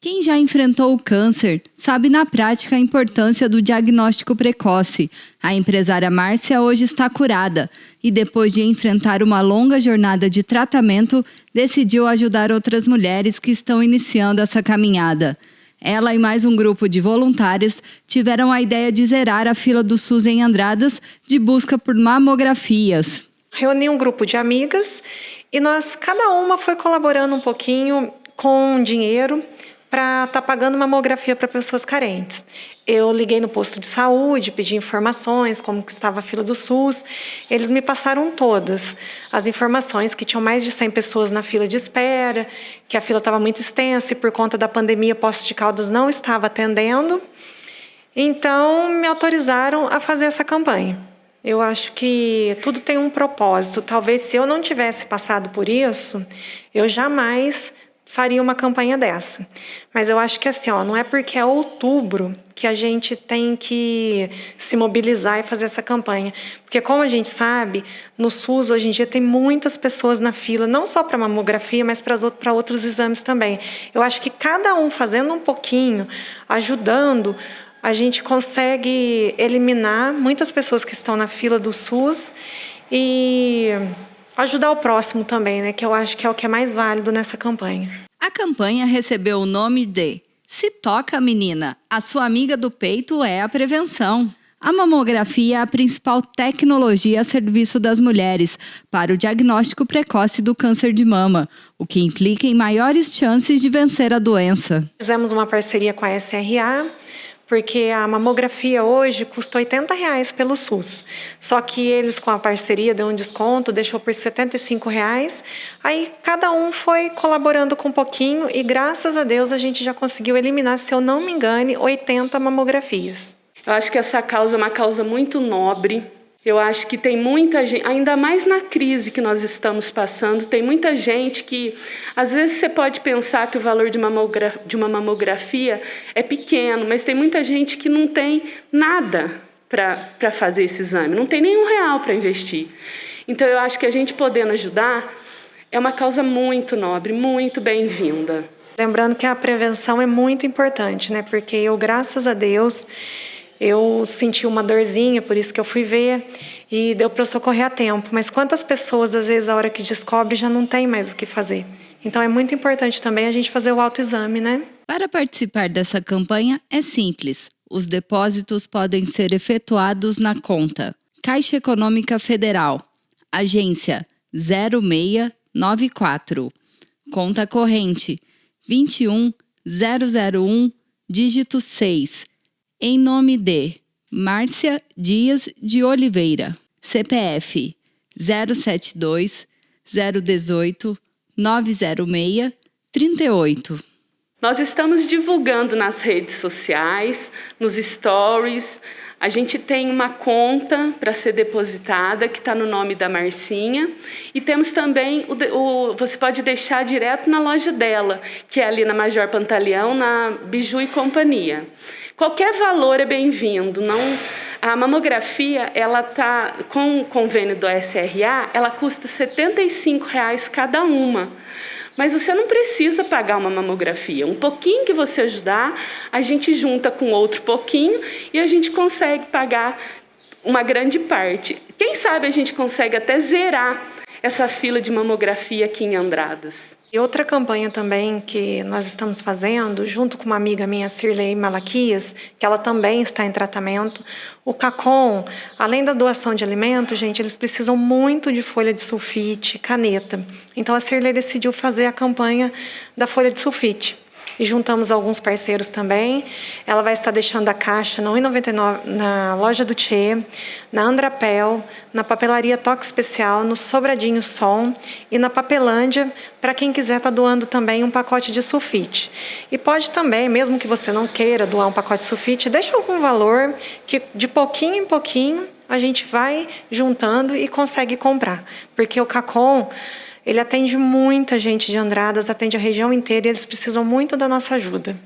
Quem já enfrentou o câncer sabe na prática a importância do diagnóstico precoce. A empresária Márcia hoje está curada e, depois de enfrentar uma longa jornada de tratamento, decidiu ajudar outras mulheres que estão iniciando essa caminhada. Ela e mais um grupo de voluntárias tiveram a ideia de zerar a fila do SUS em Andradas de busca por mamografias. Reuni um grupo de amigas e cada uma foi colaborando um pouquinho com dinheiro para estar pagando mamografia para pessoas carentes. Eu liguei no posto de saúde, pedi informações, como que estava a fila do SUS. Eles me passaram todas as informações, que tinham mais de 100 pessoas na fila de espera, que a fila estava muito extensa e por conta da pandemia Poços de Caldas não estava atendendo. Então, me autorizaram a fazer essa campanha. Eu acho que tudo tem um propósito. Talvez se eu não tivesse passado por isso, eu jamais faria uma campanha dessa. Mas eu acho que assim, não é porque é outubro que a gente tem que se mobilizar e fazer essa campanha. Porque como a gente sabe, no SUS hoje em dia tem muitas pessoas na fila, não só para mamografia, mas para outros exames também. Eu acho que cada um fazendo um pouquinho, ajudando, a gente consegue eliminar muitas pessoas que estão na fila do SUS e ajudar o próximo também, né? Que eu acho que é o que é mais válido nessa campanha. A campanha recebeu o nome de Se Toca Menina, a sua amiga do peito é a prevenção. A mamografia é a principal tecnologia a serviço das mulheres para o diagnóstico precoce do câncer de mama, o que implica em maiores chances de vencer a doença. Fizemos uma parceria com a SRA, porque a mamografia hoje custa R$80 pelo SUS. Só que eles, com a parceria, deu um desconto, deixou por R$75. Aí cada um foi colaborando com um pouquinho e, graças a Deus, a gente já conseguiu eliminar, se eu não me engane, 80 mamografias. Eu acho que essa causa é uma causa muito nobre. Eu acho que tem muita gente, ainda mais na crise que nós estamos passando, tem muita gente que, às vezes você pode pensar que o valor de uma mamografia é pequeno, mas tem muita gente que não tem nada para fazer esse exame, não tem nenhum real para investir. Então eu acho que a gente podendo ajudar é uma causa muito nobre, muito bem-vinda. Lembrando que a prevenção é muito importante, né? Porque eu, graças a Deus, eu senti uma dorzinha, por isso que eu fui ver, e deu para eu socorrer a tempo. Mas quantas pessoas, às vezes, a hora que descobre, já não tem mais o que fazer. Então, é muito importante também a gente fazer o autoexame, né? Para participar dessa campanha, é simples. Os depósitos podem ser efetuados na conta Caixa Econômica Federal, agência 0694, conta corrente 21001, dígito 6, em nome de Márcia Dias de Oliveira, CPF 072 018 906 38. Nós estamos divulgando nas redes sociais, nos stories. A gente tem uma conta para ser depositada que está no nome da Marcinha. E temos também, você pode deixar direto na loja dela, que é ali na Major Pantaleão, na Biju e Companhia. Qualquer valor é bem-vindo. A mamografia, ela tá com o convênio do SRA, ela custa R$75 cada uma. Mas você não precisa pagar uma mamografia. Um pouquinho que você ajudar, a gente junta com outro pouquinho e a gente consegue pagar uma grande parte. Quem sabe a gente consegue até zerar essa fila de mamografia aqui em Andradas. E outra campanha também que nós estamos fazendo, junto com uma amiga minha, Cirlei Malaquias, que ela também está em tratamento, o CACOM, além da doação de alimentos, gente, eles precisam muito de folha de sulfite, caneta. Então a Cirlei decidiu fazer a campanha da folha de sulfite. E juntamos alguns parceiros também. Ela vai estar deixando a caixa na R$1,99 na loja do Tchê, na Andrapel, na papelaria Toque Especial, no Sobradinho Som e na Papelândia, para quem quiser estar doando também um pacote de sulfite. E pode também, mesmo que você não queira doar um pacote de sulfite, deixa algum valor que de pouquinho em pouquinho a gente vai juntando e consegue comprar. Porque o CACOM, ele atende muita gente de Andradas, atende a região inteira e eles precisam muito da nossa ajuda.